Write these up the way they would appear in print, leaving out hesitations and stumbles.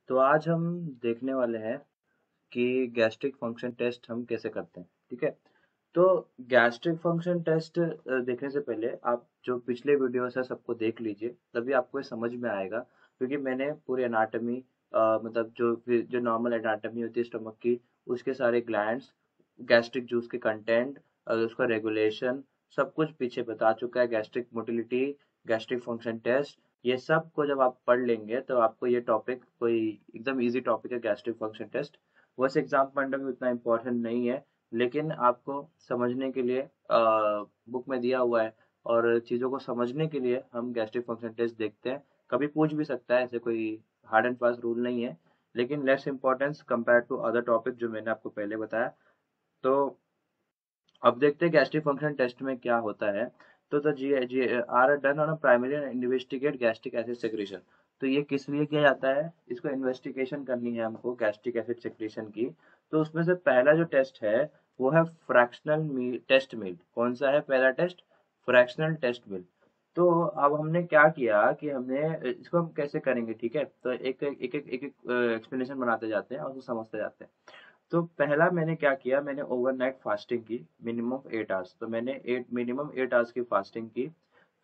तो आज हम देखने वाले हैं कि गैस्ट्रिक फंक्शन टेस्ट हम कैसे करते हैं। ठीक है। तो गैस्ट्रिक फंक्शन टेस्ट देखने से पहले आप जो पिछले वीडियोस है सबको देख लीजिए, तभी आपको ये समझ में आएगा। क्योंकि मैंने पूरी एनाटॉमी मतलब जो नॉर्मल एनाटॉमी होती है स्टमक की, उसके सारे ग्लैंड्स, गैस्ट्रिक जूस के कंटेंट, उसका रेगुलेशन, सब कुछ पीछे बता चुका है। Gastric motility, gastric function test, ये सब को जब आप पढ़ लेंगे तो आपको ये टॉपिक कोई एकदम इजी टॉपिक है, गैस्ट्रिक फंक्शन टेस्ट। वैसे एग्जाम पॉइंट ऑफ व्यू उतना इम्पोर्टेंट नहीं है, लेकिन आपको समझने के लिए बुक में दिया हुआ है, और चीज़ों को समझने के लिए हम गैस्ट्रिक फंक्शन टेस्ट देखते हैं। कभी पूछ भी सकता है, ऐसे कोई हार्ड एंड फास्ट रूल नहीं है, लेकिन less importance compare to other topic जो मैंने आपको पहले बताया। तो अब देखते हैं गैस्ट्रिक फंक्शन टेस्ट में क्या होता है। तो the G G R done on primary investigate gastric acid secretion. तो ये किस लिए किया जाता है, इसको इन्वेस्टिगेशन करनी है हमको गैस्ट्रिक एसिड सेक्रेशन की। तो उसमें से पहला जो टेस्ट है वो है फ्रैक्शनल टेस्ट मील। कौन सा है पहला टेस्ट? फ्रैक्शनल टेस्ट मील। तो अब हमने क्या किया कि हमने इसको हम कैसे करेंगे, ठीक है। तो एक एक्सप्लेनेशन बनाते जाते हैं और उसको समझते जाते हैं। तो पहला मैंने क्या किया, मैंने ओवरनाइट फास्टिंग की मिनिमम 8 आवर्स। तो मैंने मिनिमम 8 आवर्स की फास्टिंग की।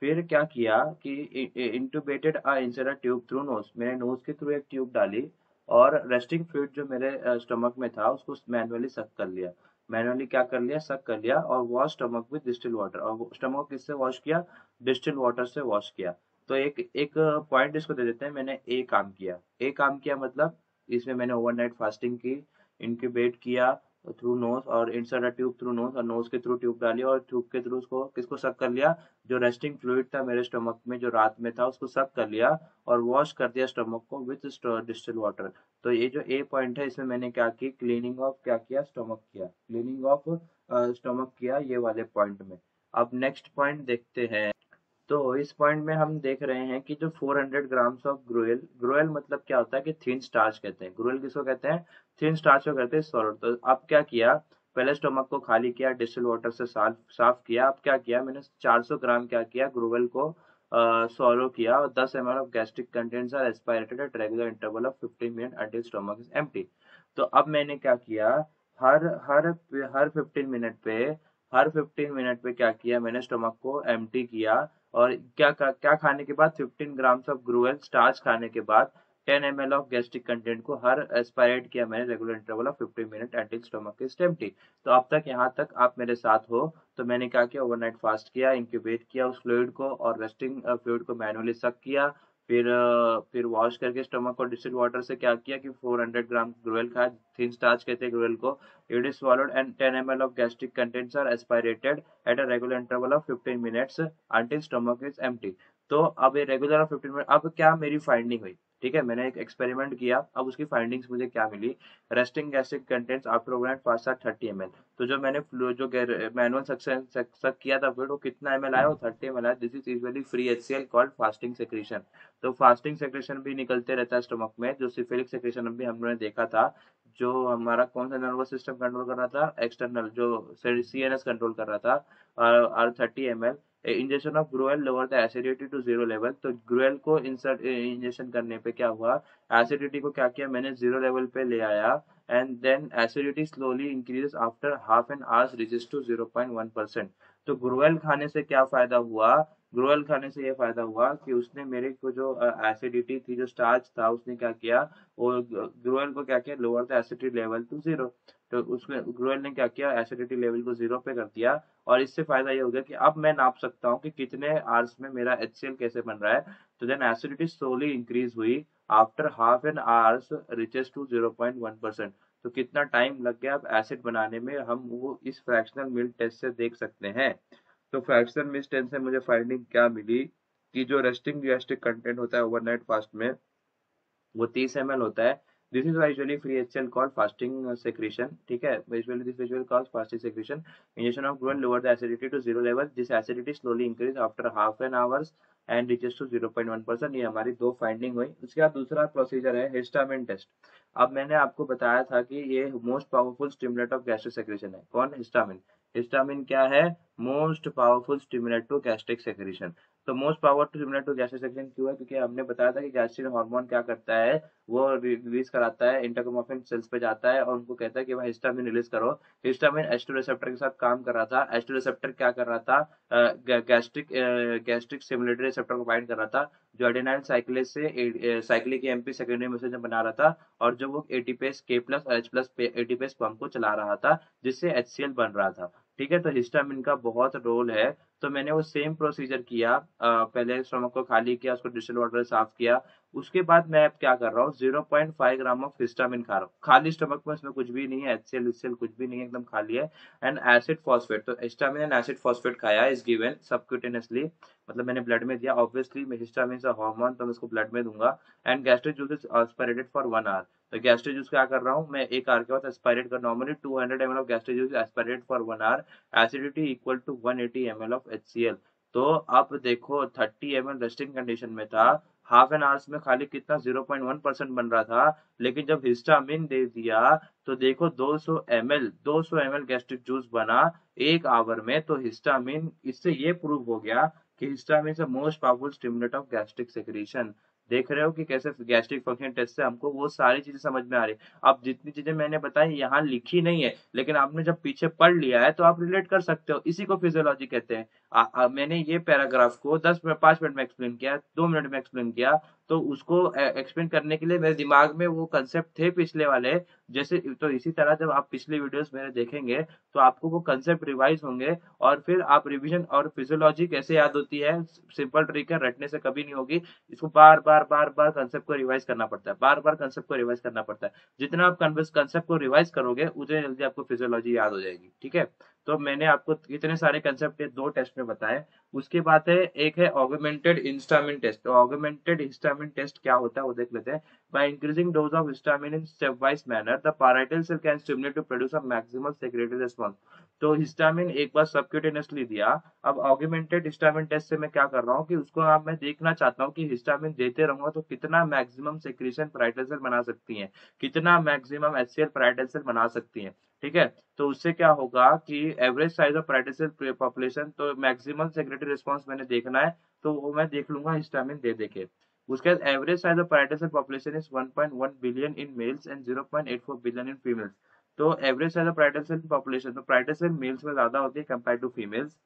फिर क्या किया कि intubated inside a tube through nose, मैंने नोज के थ्रू एक ट्यूब डाली, और रेस्टिंग फ्लूइड जो मेरे स्टमक में था उसको मैनुअली सक कर लिया। मैनुअली क्या कर लिया, सक कर लिया, और wash stomach with distil water. और स्टमक किससे वॉश किया? डिस्टिल वाटर से वॉश किया। तो एक एक पॉइंट इसको दे देते हैं, मैंने ए काम किया। ए काम किया मतलब इसमें मैंने ओवरनाइट फास्टिंग की, इंक्यूबेट किया थ्रू नोज, और insert a tube through knows, और नोज के थ्रू ट्यूब डाली, और ट्यूब के थ्रू उसको किसको सक कर लिया? जो रेस्टिंग फ्लूइड था मेरे स्टमक में जो रात में था उसको सक कर लिया, और वॉश कर दिया स्टमक को विथ डिस्टिल वाटर। तो ये जो ए पॉइंट है इसमें मैंने क्या की, क्लीनिंग ऑफ क्या किया, स्टमक किया, क्लीनिंग ऑफ स्टमक किया ये वाले पॉइंट में। अब नेक्स्ट पॉइंट देखते हैं। तो इस पॉइंट में हम देख रहे हैं कि जो 400 ग्राम्स ऑफ ग्रुएल, ग्रुएल मतलब क्या होता है कि थिन स्टार्च कहते हैं। ग्रुएल किसको कहते हैं? थिन स्टार्च को कहते हैं सॉलिड। तो अब क्या किया, पहले स्टमक को खाली किया, डिस्टिल वाटर से साफ साफ किया। अब क्या किया, मैंने 400 ग्राम क्या किया, ग्रुएल को सॉलो किया, और 10 ml of gastric contents are aspirated at regular interval of 15 minute until stomach is empty. तो अब मैंने क्या किया, हर हर हर 15 मिनट पे, हर 15 मिनट पे क्या किया, मैंने स्टमक को एम्प्टी किया। और क्या खाने के बाद, 15 ग्राम्स ऑफ ग्रुएल स्टार्च खाने के बाद 10 ml ऑफ गैस्ट्रिक कंटेंट को हर एस्पायरेट किया मैंने regular interval of 15 minute until stomach is empty. तो अब तक यहाँ तक आप मेरे साथ हो। तो मैंने क्या किया, ओवरनाइट फास्ट किया, इंक्यूबेट किया उस फ्लूइड को, और रेस्टिंग फ्लूइड को मैनुअली सक किया। फिर वॉश करके स्टमक को डिस्टिल्ड वाटर से क्या किया कि 400 ग्राम ग्रुएल खाया, थिन स्टार्च कहते हैं ग्रुएल को। It is swallowed and 10 ml of gastric contents are aspirated at a regular interval of 15 minutes until stomach is empty। तो अब ये रेगुलर 15 मिनट, अब क्या मेरी फाइंडिंग हुई, ठीक है। मैंने एक एक्सपेरिमेंट किया, अब उसकी फाइंडिंग्स मुझे क्या मिली। Resting gastric contents after overnight fast are 30 ml। तो जो मैंने जो मैनुअल सक्शन सक किया था फिर वो कितना ml आया, वो 30 ml आया। This is usually free HCl called fasting secretion. तो फास्टिंग सेक्रेशन भी निकलते रहता है स्टमक में। जो सिफिलिक सेक्रेशन भी हमने देखा था, जो हमारा कौन सा नर्वस सिस्टम कंट्रोल कर रहा था, एक्सटर्नल जो CNS कंट्रोल कर रहा था, और 30 ml। Injection of gruel lower the acidity to 0 level. तो ग्रुएल को इंसर्ट इंजेक्शन करने पे क्या हुआ, एसिडिटी को क्या किया मैंने 0 लेवल पे ले आया, and then acidity slowly increases after half an hours reaches to 0.1%। तो ग्रुएल खाने से क्या फायदा हुआ, ग्रुएल खाने से ये फायदा हुआ कि उसने मेरे को जो एसिडिटी थी, जो स्टार्च था, उसने क्या किया, और ग्रुएल को क्या किया, lower the acidity level to 0। तो उसमें ग्रुएल ने क्या किया, एसिडिटी लेवल को 0 पे कर दिया। और इससे फायदा ये हो गया कि अब मैं नाप सकता हूँ कि कितने आवर्स में मेरा HCl कैसे बन रहा है। तो देन एसिडिटी स्लोली इंक्रीज हुई after half an hours reaches to 0.1%। तो कितना टाइम लग गया अब एसिड बनाने में, हम वो इस फ्रैक्शनल मिल्क टेस्ट से देख सकते हैं। तो फ्रैक्शनल मिल्क टेस्ट से मुझे फाइंडिंग क्या मिली कि जो रेस्टिंग गैस्ट्रिक कंटेंट होता है ओवरनाइट फास्ट में, वो 30 ml होता है। This is usually free HCl called fasting secretion, ठीक है। Usually this visual called fasting secretion. Injection of gruel lower the acidity to 0 level, this acidity slowly increase after half an hours and reaches to 0.1%। ये हमारी दो finding हुई। उसके बाद दूसरा procedure है हिस्टामिन टेस्ट। अब मैंने आपको बताया था कि ये most powerful stimulate of gastric secretion है। कौन? हिस्टामिन। हिस्टामिन क्या है? Most powerful stimulate to gastric secretion. तो most power to similar to gastric secretion क्यों है? क्योंकि हमने बताया था कि गैस्ट्रिक हार्मोन क्या करता है, वो रिलीज कराता है, इंटरक्रोमैफिन सेल्स पे जाता है और उनको कहता है कि भाई हिस्टामिन रिलीज करो। हिस्टामिन H2 रिसेप्टर के साथ काम कर रहा था। H2 रिसेप्टर क्या कर रहा था? गैस्ट्रिक स्टिमुलेटरी रिसेप्टर को बाइंड कर रहा था, जो एडेनाइल साइक्लेस से साइक्लिक एमपी सेकेंडरी मैसेज बना रहा था, और जो वो एटीपेस के प्लस और एच प्लस एटीपेस पंप को चला रहा था, जिससे HCl बन रहा था। ठीक है, तो हिस्टामिन का बहुत रोल है। तो मैंने वो सेम प्रोसीजर किया, पहले स्टमक को खाली किया, उसको डिस्टिल वाटर से साफ किया। उसके बाद मैं अब क्या कर रहा हूँ, 0.5 ग्राम ऑफ हिस्टामिन खा रहा हूँ खाली स्टमक में। इसमें कुछ भी नहीं है, HCl कुछ भी नहीं है, एकदम खाली है। एंड एसिड फॉस्फेट, तो हिस्टामिन एंड एसिड फॉस्फेट खाया इज गिवन सबक्यूटेनियसली, मतलब मैंने ब्लड में दिया। ऑब्वियसली मैं हिस्टामिन से हार्मोन, तो मैं उसको ब्लड में दूंगा। And gastric juice is aspirated for 1 hour. तो गैस्ट्रिक जूस क्या कर रहा हूँ मैं, 1 आवर के बाद एस्पायरेट कर। Normally 200 ml of gastric juice aspirate for 1 hour, acidity equal to 180 ml of HCl। तो अब देखो 30 ml रेस्टिंग कंडीशन में था, हाफ एन आवर्स में खाली कितना 0.1% बन रहा था। लेकिन जब हिस्टामिन दे दिया तो देखो 200 ml गैस्ट्रिक जूस बना 1 आवर में। तो हिस्टामिन, इससे ये प्रूव हो गया कि histamine is the most powerful stimulator of gastric secretion. देख रहे हो कि कैसे गैस्ट्रिक फंक्शन टेस्ट से हमको वो सारी चीजें समझ में आ रही है। अब जितनी चीजें मैंने बताई यहाँ लिखी नहीं है, लेकिन आपने जब पीछे पढ़ लिया है तो आप रिलेट कर सकते हो। इसी को फिजियोलॉजी कहते हैं। मैंने ये पैराग्राफ को 5 मिनट में एक्सप्लेन किया, 2 मिनट में एक्सप्लेन किया। तो उसको एक्सप्लेन करने के लिए मेरे दिमाग में वो कंसेप्ट थे पिछले वाले, जैसे। तो इसी तरह जब आप पिछले वीडियोस मेरे देखेंगे तो आपको वो कंसेप्ट रिवाइज होंगे, और फिर आप रिवीजन। और फिजियोलॉजी कैसे याद होती है, सिंपल ट्रिक है, रटने से कभी नहीं होगी। इसको बार बार बार बार कंसेप्ट को रिवाइज करना पड़ता है, बार बार कंसेप्ट को रिवाइज करना पड़ता है। जितना आप कंसेप्ट को रिवाइज करोगे उतनी जल्दी आपको फिजियोलॉजी याद हो जाएगी। ठीक है, तो मैंने आपको इतने सारे कंसेप्ट 2 टेस्ट में बताए। उसके बाद है, एक है ऑगमेंटेड हिस्टामिन टेस्ट। तो ऑगमेंटेड हिस्टामिन टेस्ट क्या होता है वो देख लेते हैं। By increasing dose of histamine in step wise manner, the parietal cell can stimulate to produce a maximum secretory response. तो हिस्टामिन एक बार सबक्यूटेनियसली दिया। अब ऑगमेंटेड हिस्टामिन टेस्ट से मैं क्या कर रहा हूँ कि उसको आप मैं देखना चाहता हूँ कि हिस्टामिन देते रहूंगा तो कितना मैक्सिमम सेक्रेशन पाराइटल सेल बना सकती है, कितना मैक्सिमम HCl पाराइटल सेल बना सकती है। ठीक है, तो उससे क्या होगा कि average size of parietal cell population, तो मैक्सिमम सेक्रेटरी रिस्पांस मैंने देखना है, तो वो मैं देख लूंगा हिस्टामिन दे देके। उसके बाद average size of parietal cell population is 1.1 billion in males and 0.84 billion in females. तो average size of parietal cell population, तो पाराइटल सेल मेल्स में ज्यादा होती है कंपेयर टू फीमेल्स।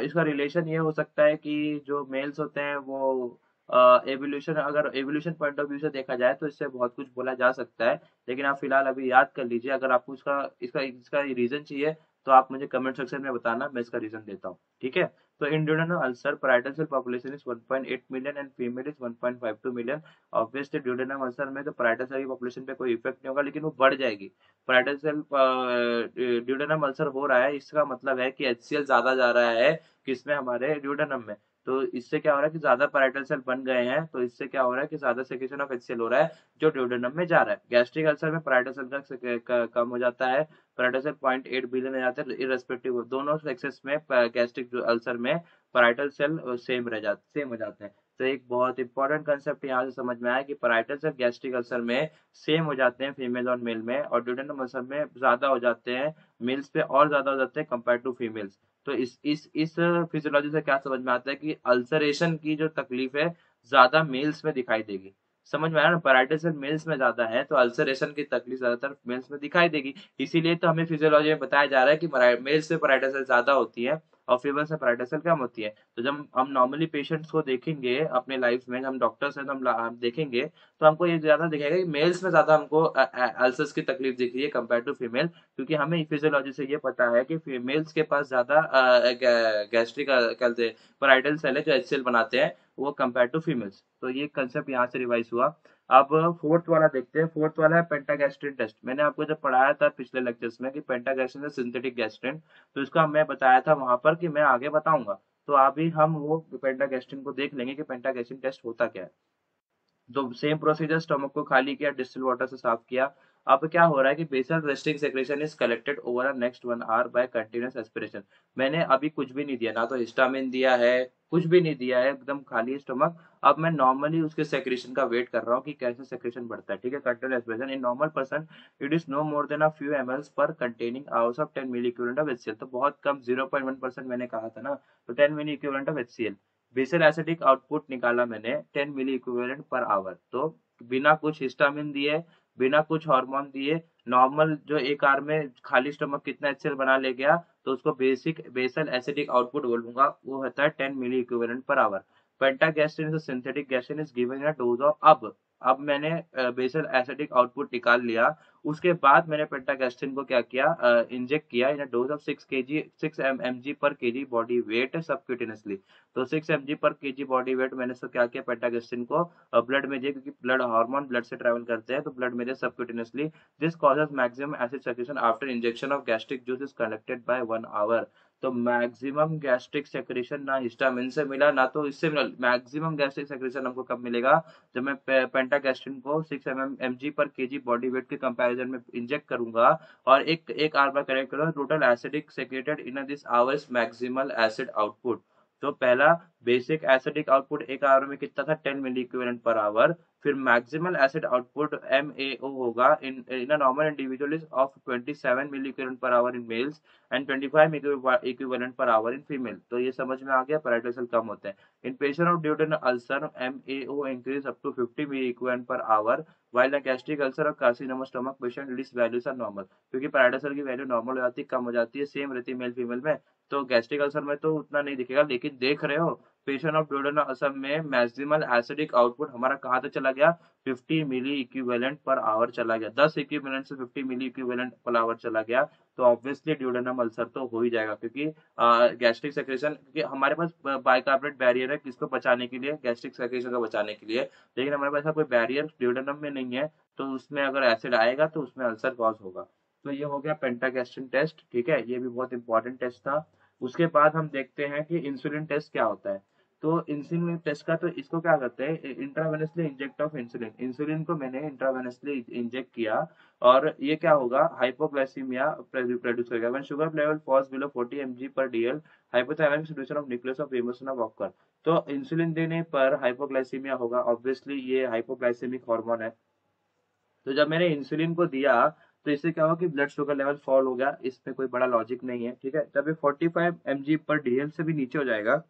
इसका रिलेशन ये हो सकता है कि जो मेल्स होते हैं वो एवोल्यूशन, अगर एवोल्यूशन पॉइंट ऑफ व्यू से देखा जाए तो इससे बहुत कुछ बोला जा सकता है। लेकिन आप फिलहाल अभी याद कर लीजिए। अगर आपको इसका इसका इसका रीजन चाहिए तो आप मुझे कमेंट सेक्शन में बताना, मैं इसका रीजन देता हूँ। ठीक है, तो in duodenum ulcer parietal cell population is 1.8 million and female is 1.52 million। Obviously duodenum ulcer में तो parietal cell की पॉपुलेशन पे कोई इफेक्ट नहीं होगा, लेकिन वो बढ़ जाएगी। parietal cell ड्यूडेनम अल्सर हो रहा है, इसका मतलब है कि HCl ज्यादा जा रहा है किसमें, हमारे ड्यूडेनम में। तो इससे क्या हो रहा है कि ज्यादा parietal सेल बन गए हैं, तो इससे क्या हो रहा है कि ज्यादा सेक्रेशन ऑफ HCl हो रहा है जो ड्यूडेनम में जा रहा है। गैस्ट्रिक अल्सर में parietal सेल का कम हो जाता है, parietal सेल 0.8 बिलियन हो जाता है। इरेस्पेक्टिव दोनों सेक्सेस में गैस्ट्रिक अल्सर में parietal सेल सेम हो जाते हैं। तो एक बहुत इंपॉर्टेंट कंसेप्ट यहाँ से समझ में आया कि parietal सेल गैस्ट्रिक अल्सर में सेम हो जाते हैं फीमेल और मेल में, और ड्यूडेनम अल्सर में ज्यादा हो जाते हैं मेल्स पे, और ज्यादा हो जाते हैं कंपेयर टू फीमेल्स। तो इस फिजियोलॉजी से क्या समझ में आता है कि अल्सरेशन की जो तकलीफ है ज्यादा मेल्स में दिखाई देगी। समझ में आया ना, parietal सेल मेल्स में ज्यादा है तो अल्सरेशन की तकलीफ ज्यादातर मेल्स में दिखाई देगी। इसीलिए तो हमें फिजियोलॉजी में बताया जा रहा है कि मेल्स से parietal सेल ज्यादा होती है और फीमेल से parietal सेल कम होती है। तो जब हम नॉर्मली पेशेंट्स को देखेंगे अपने लाइफ में, हम डॉक्टर्स हैं तो हम देखेंगे तो हमको ये ज्यादा दिखेगा कि मेल्स में ज्यादा हमको अल्सर्स की तकलीफ दिख रही है कंपेयर टू फीमेल। क्योंकि हमें फिजियोलॉजी से ये पता है कि फीमेल्स के पास ज्यादा गैस्ट्रिक कहते हैं parietal सेल है जो HCl बनाते हैं, वो कंपेयर टू फीमेल्स। तो ये कंसेप्ट यहाँ से रिवाइज हुआ। अब फोर्थ वाला देखते हैं। फोर्थ वाला है पेंटागैस्ट्रिन टेस्ट। मैंने आपको जब पढ़ाया था पिछले लेक्चर्स में कि पेंटागैस्ट्रिन है सिंथेटिक गैस्ट्रिन, तो इसका मैं बताया था वहां पर कि मैं आगे बताऊंगा। तो अभी हम वो पेंटागैस्ट्रिन को देख लेंगे कि पेंटागैस्ट्रिन टेस्ट होता क्या है। तो सेम प्रोसीजर, स्टमक को खाली किया, डिस्टिल वाटर से साफ किया। अब क्या हो रहा है कि basal resting secretion is collected over a next 1 hour by continuous aspiration. मैंने अभी कुछ भी नहीं दिया, ना तो हिस्टामिन दिया है, कुछ भी नहीं दिया है, एकदम खाली स्टमक। अब मैं नॉर्मली उसके सेक्रेशन का वेट कर रहा हूँ कि कैसे सेक्रेशन बढ़ता है, ठीक है। Continuous aspiration in normal person it is no more than a few ml per containing hours of 10 milli equivalent of HCl। तो बहुत कम, 0.1% मैंने कहा था ना, तो 10 मिली equivalent of HCl। Basal acidic output निकाला मैंने 10 मिली इक्विवेलेंट पर आवर। तो बिना कुछ हिस्टामिन दिए, बिना कुछ हार्मोन दिए, नॉर्मल जो एक आर में खाली स्टमक कितना HCl बना ले गया, तो उसको बेसिक बेसल एसिडिक आउटपुट बोलूंगा, वो होता है 10 मिली equivalent per hour. Pentagastrin is synthetic gastrin is given in a dose of. अब मैंने बेसल एसिडिक आउटपुट निकाल लिया, उसके बाद मैंने पेंटागैस्ट्रिन को क्या किया, इंजेक्ट किया इन a dose of 6 mg per KG body wait subcutaneously. तो 6 mg per KG body wait मैंने सब क्या किया, पेंटागैस्ट्रिन को ब्लड में दिया, क्योंकि ब्लड हार्मोन ब्लड से ट्रेवल करते हैं, तो ब्लड में दिया subcutaneously. This causes maximum acid secretion after injection of gastric juice is conducted by 1 hour. तो मैक्सिमम गैस्ट्रिक सेक्रेशन ना हिस्टामिन से मिला, ना तो इससे मिला। मैक्सिमम गैस्ट्रिक सेक्रेशन हमको कब मिलेगा, जब मैं पेंटागैस्ट्रिन को 6 mg per KG body weight के कंपैरिजन में इंजेक्ट करूंगा, और एक एक आर बार करेक्ट करूंगा, total acidic secreted in this hours maximal acid output. तो पहला बेसिक एसिडिक आउटपुट एक आवर में कितना था, 10 मिली इक्विवेलेंट पर आवर। फिर मैक्सिमल एसिड आउटपुट MAO होगा in in a normal individual is of 27 milliequivalent per hour in males and 25 equivalent per hour in female. तो ये समझ में आ गया, पैराइटल सेल कम होते हैं। In patient of duodenal ulcer MAO increase up to 50 milliequivalent per hour, while the gastric ulcer और carcinoma stomach patient these values are normal। क्योंकि पैराइटल सेल की वैल्यू नॉर्मल हो जाती है, कम हो जाती है, सेम रहती है मेल फीमेल में। तो गैस्ट्रिक अल्सर में तो उतना नहीं दिखेगा, लेकिन देख रहे हो पेशेंट ऑफ duodenal अल्सर में मैक्सिमल एसिडिक आउटपुट हमारा कहाँ तक चला गया, 50 मिली इक्विवेलेंट पर आवर चला गया। 10 इक्विवेलेंट से 50 मिली इक्विवेलेंट पर आवर चला गया, तो ऑब्वियसली ड्यूडेनम अल्सर तो हो ही जाएगा, क्योंकि गैस्ट्रिक सेक्रेशन, क्योंकि हमारे पास बाइकार्बोनेट बैरियर है किसको बचाने के लिए, गैस्ट्रिक सेक्रेशन को बचाने के लिए, लेकिन हमारे पास ऐसा कोई बैरियर ड्यूडेनम में नहीं है। तो उसमें अगर एसिड आएगा तो उसमें अल्सर कॉज होगा। तो ये हो गया पेंटागैस्ट्रिन टेस्ट, ठीक है, ये भी बहुत इंपॉर्टेंट टेस्ट था। उसके बाद हम देखते हैं कि इंसुलिन टेस्ट क्या होता है। तो इंसुलिन टेस्ट का, तो इसको क्या करते हैं, intravenously inject of insulin. Insulin को मैंने इंट्रावेनसली इंजेक्ट किया, और ये क्या होगा, हाइपोग्लाइसीमिया प्रोड्यूस करेगा। When sugar level falls below 40 mg per DL, hypothalamic situation of nucleus of emotion of occur. तो इंसुलिन देने पर हाइपोग्लाइसीमिया होगा, ऑब्वियसली ये हाइपोग्लाइसेमिक हार्मोन है। तो जब मैंने इंसुलिन को दिया, तो इससे क्या हुआ कि ब्लड शुगर लेवल फॉल हो गया, इसमें कोई बड़ा लॉजिक नहीं है, ठीक है। जब ये 45 mg पर डीएल से भी नीचे हो जाएगा,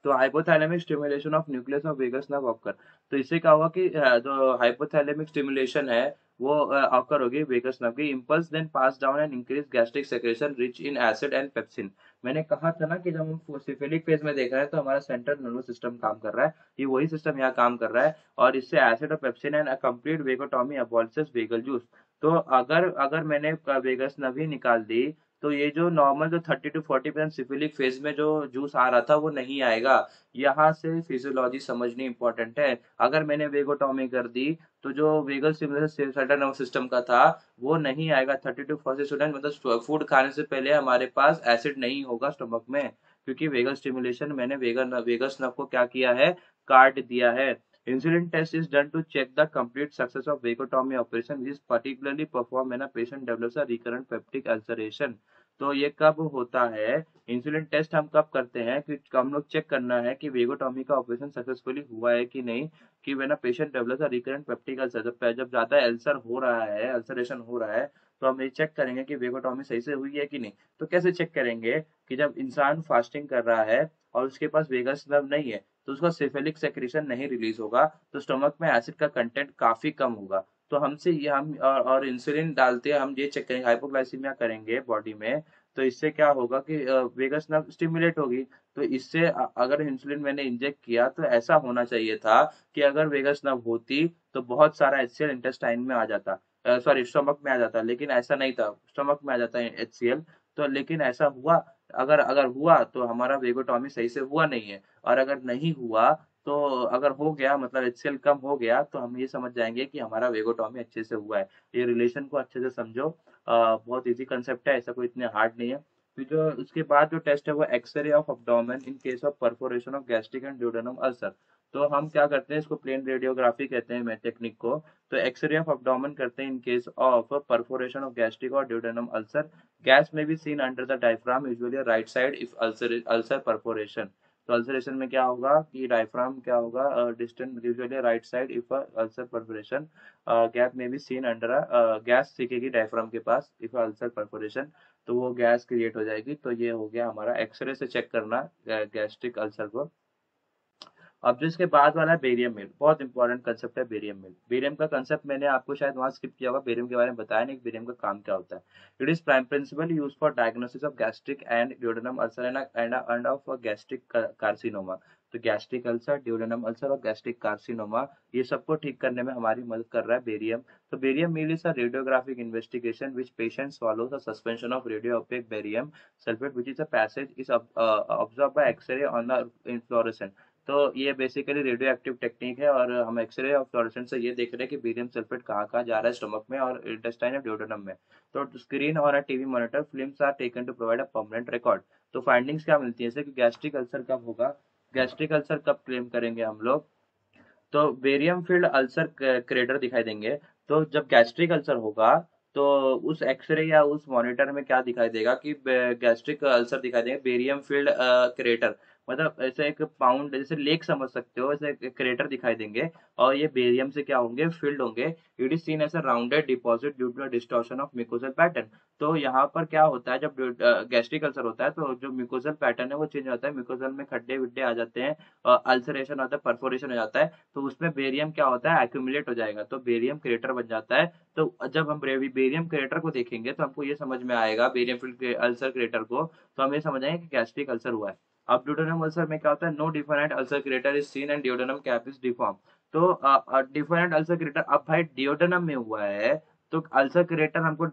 तो hypothalamic stimulation of nucleus of vagus nerve occur. तो इससे क्या होगा कि जो हाइपोथैलेमिक स्टिमुलेशन है वो ऑकर होगी वेगस नर्व की। Impulse then pass down and increase gastric secretion rich in acid and pepsin. मैंने कहा था ना कि जब हम सिफिलिक फेज में देख रहे हैं तो हमारा सेंट्रल नर्वस सिस्टम काम कर रहा है, ये वही सिस्टम यहाँ काम कर रहा है, और इससे एसिड और pepsin and complete vagotomy abolishes vagal juice. तो अगर अगर मैंने वेगस नर्व ही निकाल दी, तो ये जो नॉर्मल जो 30 to 40% सिफिलिक फेज में जो जूस आ रहा था वो नहीं आएगा। यहाँ से फिजियोलॉजी समझनी इंपॉर्टेंट है। अगर मैंने वेगोटॉमी कर दी, तो जो vagal stimulation central nervous system का था वो नहीं आएगा। 30 to 40 स्टूडेंट, मतलब फूड खाने से पहले हमारे पास एसिड नहीं होगा स्टमक में, क्योंकि वेगल स्टिमुलेशन मैंने वेगस नर्व को क्या किया है, काट दिया है। Insulin test is done to check the complete success of vagotomy operation, which is particularly performed when a patient develops a recurrent peptic ulceration। तो ये कब होता है, इंसुलिन टेस्ट हम कब करते हैं कि हम लोग चेक करना है कि वेगोटॉमी का ऑपरेशन सक्सेसफुली हुआ है कि नहीं, कि when a patient develops a recurrent peptic ulcer, जब ज्यादा अल्सर हो रहा है, अल्सरेशन हो रहा है, तो हम ये चेक करेंगे कि वेगोटॉमी सही से हुई है कि नहीं। तो कैसे चेक करेंगे, कि जब इंसान फास्टिंग कर रहा है और उसके पास वेगस नर्व नहीं है, तो उसका सिफेलिक सेक्रेशन नहीं रिलीज होगा, तो स्टमक में एसिड का कंटेंट काफी कम होगा। तो हमसे ये हम और इंसुलिन डालते हैं, हम ये चेक करेंगे, हाइपोग्लाइसीमिया करेंगे बॉडी में, तो इससे क्या होगा कि वेगस नर्व स्टिमुलेट होगी। तो इससे अगर इंसुलिन मैंने इंजेक्ट किया, तो ऐसा होना चाहिए था कि अगर वेगस नर्व होती तो बहुत सारा HCl इंटेस्टाइन में आ जाता, सॉरी स्टमक में आ जाता, लेकिन ऐसा नहीं था, स्टमक में आ जाता है HCl। तो लेकिन ऐसा हुआ, अगर अगर हुआ तो हमारा वेगोटॉमी सही से हुआ नहीं है, और अगर नहीं हुआ, तो अगर हो गया मतलब HCl कम हो गया, तो हम ये समझ जाएंगे कि हमारा वेगोटॉमी अच्छे से हुआ है। ये रिलेशन को अच्छे से समझो, बहुत इजी कंसेप्ट है, ऐसा कोई इतने हार्ड नहीं है। फिर जो उसके बाद जो टेस्ट है वो x ray of abdomen in case of perforation of gastric and duodenum ulcer. तो हम क्या करते हैं, इसको प्लेन रेडियोग्राफी कहते हैं टेक्निक को। तो एक्सरे ऑफ एब्डोमेन करते हैं in case of perforation of gastric और ड्यूडेनम अल्सर। गैस में be seen under the diaphragm usually right side if ulcer perforation. तो अल्सरेशन में क्या होगा कि डायफ्राम क्या होगा distant usually right side if ulcer perforation. Gap में बी सीन अंडर गैस सीखेगी डायफ्राम के पास इफ अल्सर परफोरेशन, तो वो गैस क्रिएट हो जाएगी। तो ये हो गया हमारा एक्सरे से चेक करना गैस्ट्रिक अल्सर को। अब जो इसके बाद वाला है बेरियम मिल, बहुत इंपॉर्टेंट कंसेप्ट है बेरियम मिल। बेरियम का कंसेप्ट मैंने आपको शायद वहां स्किप किया होगा, बेरियम के बारे में बताया नहीं कि बेरियम का काम क्या होता है। It is prime principal use for diagnosis of gastric and duodenum ulcer end of gastric carcinoma. तो गैस्ट्रिक अल्सर, ड्यूडेनम अल्सर और गैस्ट्रिक कार्सिनोमा, ये सबको ठीक करने में हमारी मदद कर रहा है बेरियम। तो barium meal is a radiographic investigation which patient swallows a suspension of radiopaque barium sulfate which is a passage is observed by X-ray on the inflorescence। तो ये बेसिकली रेडियो एक्टिव टेक्निक है और हम x ray और fluorescence से ये देख रहे हैं कि बेरियम सल्फेट कहाँ कहाँ जा रहा है स्टमक में और इंटेस्टाइन और ड्यूडेनम में। तो स्क्रीन और TV monitor films are taken to provide a permanent record. तो फाइंडिंग्स क्या मिलती है, जैसे कि गैस्ट्रिक अल्सर कब होगा, गैस्ट्रिक अल्सर कब क्लेम करेंगे हम लोग, तो बेरियम फील्ड अल्सर क्रेटर दिखाई देंगे। तो जब गैस्ट्रिक अल्सर होगा तो उस एक्सरे या उस मॉनिटर में क्या दिखाई देगा कि गैस्ट्रिक अल्सर दिखाई देगा, बेरियम फील्ड क्रेटर। मतलब ऐसे एक पाउंड जैसे लेक समझ सकते हो, ऐसे क्रेटर दिखाई देंगे और ये बेरियम से क्या होंगे, फिल्ड होंगे। It is seen as a rounded deposit due to distortion of mucosal pattern. तो यहाँ पर क्या होता है, जब गैस्ट्रिक अल्सर होता है तो जो म्यूकोसल पैटर्न है वो चेंज होता है, म्यूकोसल में खड्डे विड्डे आ जाते हैं, अल्सरेशन होता है, परफोरेशन हो जाता है। तो उसमें बेरियम क्या होता है, एक्यूमुलेट हो जाएगा, तो बेरियम क्रेटर बन जाता है। तो जब हम बेरियम क्रेटर को देखेंगे तो हमको ये समझ में आएगा, बेरियम फील्ड अल्सर क्रेटर को, तो हम ये समझ आएंगे कि गैस्ट्रिक अल्सर हुआ है। अब ड्यूडेनम अल्सर में क्या होता है, no definite ulcer crater is seen and duodenum cap is deform. तो डिफाइनेट अल्सर क्रेटर अब भाई डिओडेनम में हुआ है, तो अल्सर क्रेटर हमको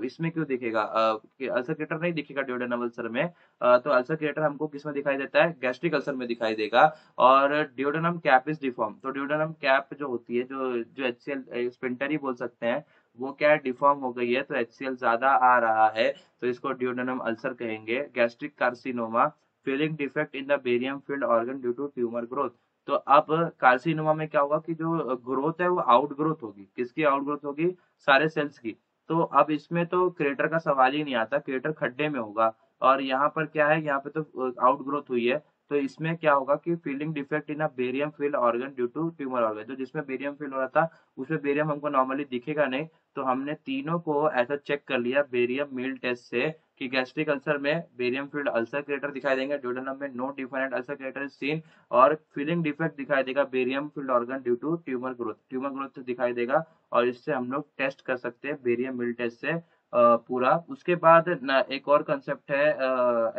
इसमें क्यों दिखेगा, अल्सर क्रेटर नहीं दिखेगा डिओडेनम अल्सर में। तो अल्सर क्रेटर हमको किस में दिखाई देता है, गैस्ट्रिक अल्सर में दिखाई देगा। और डिओडेनम कैप इज डिफॉर्म, तो डिओडेनम कैप जो होती है, जो जो एचसीएल स्पिंटर ही बोल सकते हैं, वो क्या डिफॉर्म हो गई है, तो एचसीएल ज्यादा आ रहा है, तो इसको डिओडेनम अल्सर कहेंगे। Gastric carcinoma, filling defect in the barium filled organ due to tumour growth. तो अब कार्सिनोमा में क्या होगा कि जो ग्रोथ है वो आउट ग्रोथ होगी, किसकी आउट ग्रोथ होगी, सारे सेल्स की। तो अब इसमें तो क्रेटर का सवाल ही नहीं आता, क्रेटर खड्डे में होगा। और यहाँ पर क्या है, यहाँ पे तो आउट ग्रोथ हुई है। तो इसमें क्या होगा कि filling defect in a barium filled organ due to tumour organ, तो जिसमें बेरियम फील्ड हो रहा था उसमें बेरियम हमको नॉर्मली दिखेगा नहीं। तो हमने तीनों को ऐसा चेक कर लिया बेरियम मील टेस्ट से कि गैस्ट्रिक अल्सर में बेरियम फील्ड अल्सर क्रेटर दिखाई देंगे, ड्यूडेनम में no definite ulcer crater is seen, और फीलिंग डिफेक्ट दिखाई देगा barium filled organ due to tumour growth, tumour growth से दिखाई देगा। और इससे हम लोग टेस्ट कर सकते हैं बेरियम मिल टेस्ट से पूरा। उसके बाद एक और कंसेप्ट है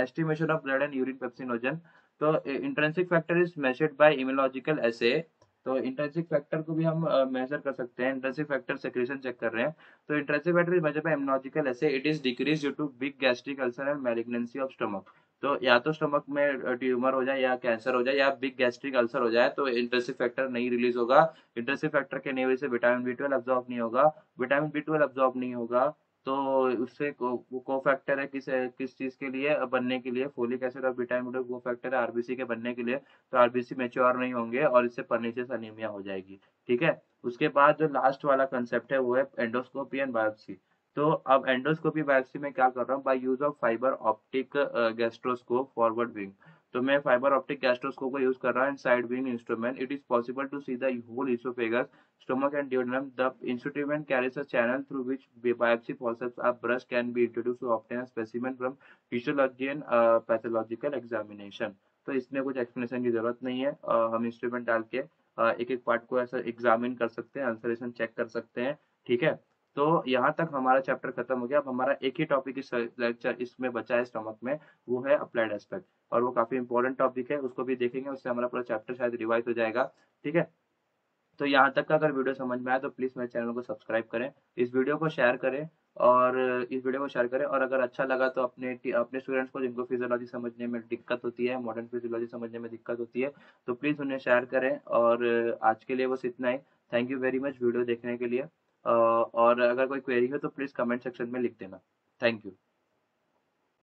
estimation of blood and urine pepsinogen. तो intrinsic factor is measured by immunological assay. तो इंट्रिंसिक फैक्टर को भी हम मेजर कर सकते हैं, इंट्रिंसिक फैक्टर सेक्रेशन चेक कर रहे हैं। तो intrinsic factor is measured by immunological assay, it is decrease due to big gastric ulcer and malignancy of stomach. तो या तो स्टमक में ट्यूमर हो जाए या कैंसर हो जाए या बिग गैस्ट्रिक अल्सर हो जाए तो इंट्रिंसिक फैक्टर नहीं रिलीज होगा। इंट्रिंसिक फैक्टर के नहीं वजह से विटामिन बी 12 अब्जॉर्ब नहीं होगा, विटामिन बी 12 अब्जॉर्ब नहीं होगा। तो उससे को फैक्टर है किस चीज के लिए बनने के लिए, फोलिक एसिड और विटामिन बी को फैक्टर है आरबीसी के बनने के लिए। तो आरबीसी मेच्योर नहीं होंगे और इससे परनीशियस अनीमिया हो जाएगी। ठीक है, उसके बाद जो लास्ट वाला कंसेप्ट है वो है एंडोस्कोपी एंड बायोप्सी। तो अब एंडोस्कोपी बायोप्सी में क्या कर रहा हूँ, by use of fibre optic gastroscope forward wing. तो मैं फाइबर ऑप्टिक गैस्ट्रोस्कोप को यूज कर रहा हूँ side wing instrument. It is possible to see the whole oesophagus, stomach and duodenum. The instrument carries a channel through which biopsy process of brush can be introduced to obtain a specimen from histology and pathological examination। तो इसमें कुछ explanation की जरूरत नहीं है, हम instrument डाल के एक एक पार्ट को ऐसा एग्जामिन कर सकते हैं, आंसरेशन चेक कर सकते हैं। ठीक है, तो यहाँ तक हमारा चैप्टर खत्म हो गया। अब हमारा एक ही टॉपिक इस लेक्चर इसमें बचा है स्टमक में, वो है अप्लाइड एस्पेक्ट, और वो काफी इंपॉर्टेंट टॉपिक है, उसको भी देखेंगे, उससे हमारा पूरा चैप्टर शायद रिवाइज हो जाएगा। ठीक है, तो यहाँ तक का अगर वीडियो समझ में आया तो प्लीज़ मेरे चैनल को सब्सक्राइब करें, इस वीडियो को शेयर करें, और इस वीडियो को शेयर करें, और अगर अच्छा लगा तो अपने स्टूडेंट्स को जिनको फिजियोलॉजी समझने में दिक्कत होती है, मॉडर्न फिजियोलॉजी समझने में दिक्कत होती है, तो प्लीज़ उन्हें शेयर करें। और आज के लिए बस इतना ही। Thank you very much video देखने के लिए, और अगर कोई क्वेरी हो तो प्लीज़ कमेंट सेक्शन में लिख देना। Thank you.